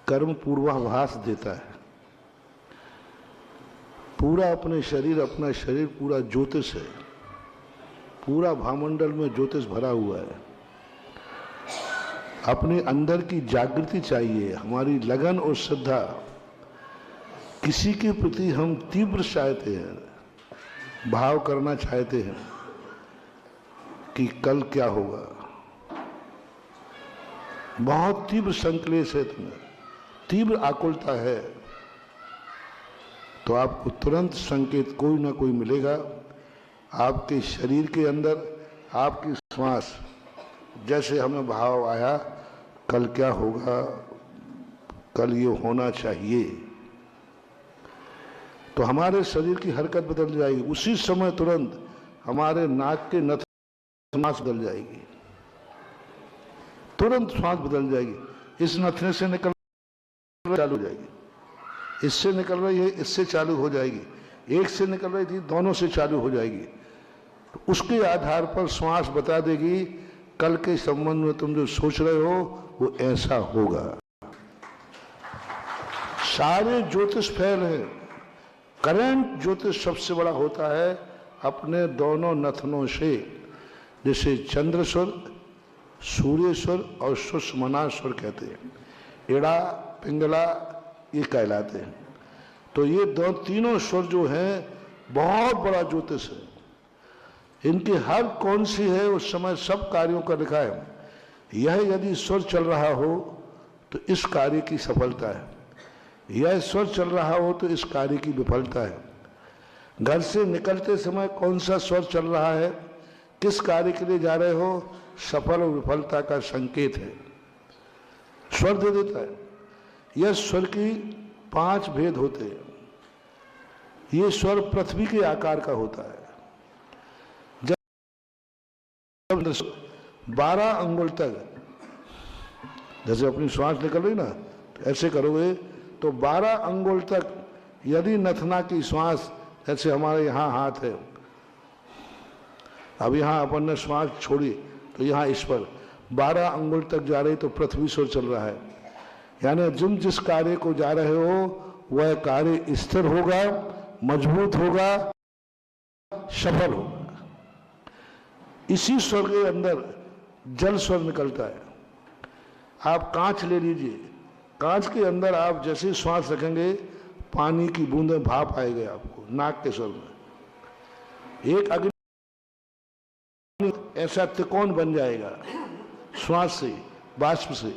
कर्म पूर्वाभास देता है। पूरा अपना शरीर पूरा ज्योतिष है, पूरा भामंडल में ज्योतिष भरा हुआ है। अपने अंदर की जागृति चाहिए, हमारी लगन और श्रद्धा। किसी के प्रति हम तीव्र चाहते हैं, भाव करना चाहते हैं कि कल क्या होगा। बहुत तीव्र संकलेश है तुम्हें, तीव्र आकुलता है, तो आपको तुरंत संकेत कोई ना कोई मिलेगा। आपके शरीर के अंदर आपकी श्वास, जैसे हमें भाव आया कल क्या होगा, कल ये होना चाहिए, तो हमारे शरीर की हरकत बदल जाएगी। उसी समय तुरंत हमारे नाक के नथ श्वास बदल जाएगी, तुरंत श्वास बदल जाएगी। इस नथने से निकल चालू हो जाएगी, इससे निकल रही है इससे चालू हो जाएगी, एक से निकल रही थी दोनों से चालू हो जाएगी। तो उसके आधार पर श्वास बता देगी कल के संबंध में तुम जो सोच रहे हो वो ऐसा होगा। सारे ज्योतिष फैल हैं। करंट ज्योतिष सबसे बड़ा होता है अपने दोनों नथनों से, जैसे चंद्रस्वर, सूर्यस्वर और सुषमनास्वर कहते हैं। एड़ा, पिंगला ये कहलाते हैं। तो ये तीनों स्वर जो हैं बहुत बड़ा ज्योतिष है। इनकी हर कौन सी है उस समय सब कार्यों का लिखा है। यह यदि स्वर चल रहा हो तो इस कार्य की सफलता है, यह स्वर चल रहा हो तो इस कार्य की विफलता है। घर से निकलते समय कौन सा स्वर चल रहा है, किस कार्य के लिए जा रहे हो, सफल और विफलता का संकेत है, स्वर दे देता है। यह स्वर की 5 भेद होते हैं। ये स्वर पृथ्वी के आकार का होता है। जब 12 अंगुल तक, जैसे अपनी श्वास निकल रही ना, तो ऐसे करोगे तो 12 अंगुल तक यदि नथना की श्वास, जैसे हमारे यहाँ हाथ है, अब यहाँ अपन ने श्वास छोड़ी तो यहाँ इस पर 12 अंगुल तक जा रही तो पृथ्वी स्वर चल रहा है। यानी तुम जिस कार्य को जा रहे हो वह कार्य स्थिर होगा, मजबूत होगा, सफल होगा। इसी स्वर के अंदर जल स्वर निकलता है। आप कांच ले लीजिए, कांच के अंदर आप जैसे श्वास रखेंगे पानी की बूंदें भाप आएगी आपको नाक के स्वर में। एक अग्नि ऐसा त्रिकोण बन जाएगा श्वास से, बाष्प से,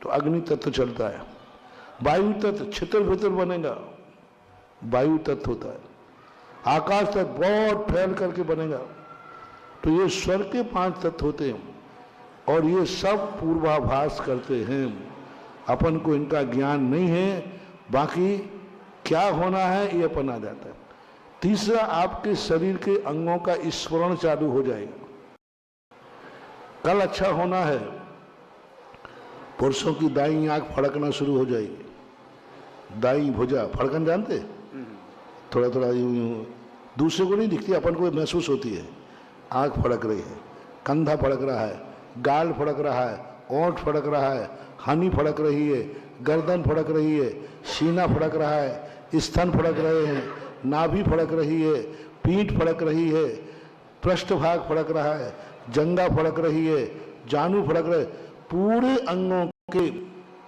तो अग्नि तत्व चलता है। वायु तत्व छितर भितर बनेगा, वायु तत्व होता है। आकाश तत्व बहुत फैल करके बनेगा। तो ये स्वर के 5 तत्व होते हैं और ये सब पूर्वाभास करते हैं। अपन को इनका ज्ञान नहीं है, बाकी क्या होना है ये अपन आ जाता है। तीसरा, आपके शरीर के अंगों का स्मरण चालू हो जाएगा। कल अच्छा होना है, पुरुषों की दाईं आंख फड़कना शुरू हो जाएगी। दाईं भुजा फड़कन जानते, थोड़ा थोड़ा दूसरे को नहीं दिखती, अपन को महसूस होती है। आंख फड़क रही है, कंधा फड़क रहा है, गाल फड़क रहा है, ओंठ फड़क रहा है, हनी फड़क रही है, गर्दन फड़क रही है, सीना फड़क रहा है, स्तन फड़क रहे हैं, नाभि फड़क रही है, पीठ फड़क रही है, पृष्ठभाग फड़क रहा है, जंगा फड़क रही है, जानु फड़क रहे। पूरे अंगों के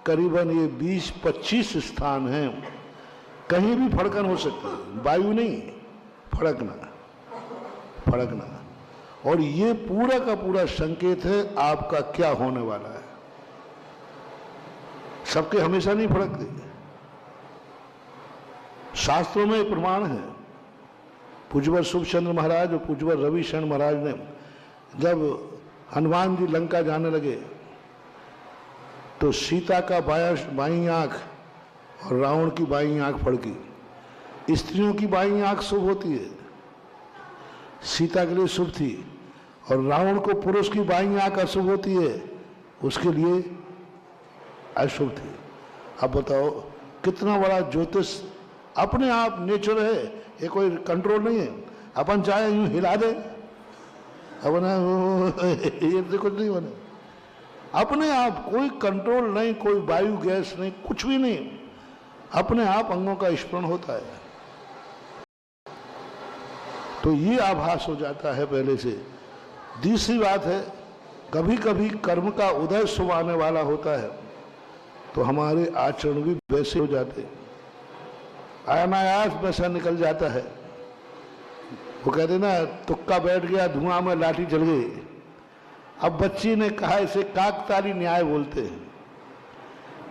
करीबन ये 20-25 स्थान हैं, कहीं भी फड़कन हो सकती है। वायु नहीं, फड़कना, फड़कना। और ये पूरा का पूरा संकेत है आपका क्या होने वाला है। सबके हमेशा नहीं फड़कते, शास्त्रों में प्रमाण है। पूज्यवर शुभचंद्र महाराज और पूज्यवर रविशरण महाराज ने जब हनुमान जी लंका जाने लगे तो सीता का बाईं आंख और रावण की बाईं आंख फड़की। स्त्रियों की बाईं आंख शुभ होती है, सीता के लिए शुभ थी, और रावण को पुरुष की बाईं आंख अशुभ होती है, उसके लिए अशुभ थी। अब बताओ कितना बड़ा ज्योतिष अपने आप नेचर है, ये कोई कंट्रोल नहीं है। अपन चाहे यूं हिला दे, अपन ये कुछ नहीं बने। अपने आप, कोई कंट्रोल नहीं, कोई वायु गैस नहीं, कुछ भी नहीं, अपने आप अंगों का स्मरण होता है। तो ये आभास हो जाता है पहले से। दूसरी बात है, कभी कभी कर्म का उदय शुभ आने वाला होता है तो हमारे आचरण भी वैसे हो जाते, अनायास वैसा निकल जाता है। वो कहते ना, तुक्का बैठ गया धुआं में लाठी चल गई। अब बच्ची ने कहा, इसे काकताली न्याय बोलते हैं।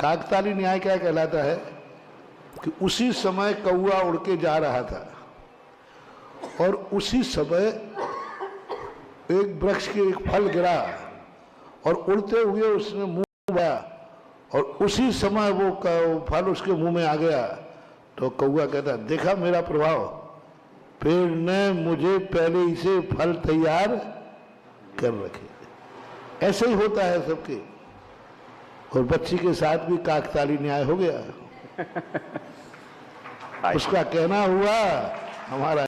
काकताली न्याय क्या कहलाता है कि उसी समय कौआ उड़ के जा रहा था और उसी समय एक वृक्ष के एक फल गिरा और उड़ते हुए उसने मुंह बढ़ाया और उसी समय वो फल उसके मुंह में आ गया। तो कौआ कहता, देखा मेरा प्रभाव, पेड़ ने मुझे पहले ही से फल तैयार कर रखे। ऐसे ही होता है सबके, और बच्ची के साथ भी काकताली न्याय हो गया। उसका कहना हुआ, हमारा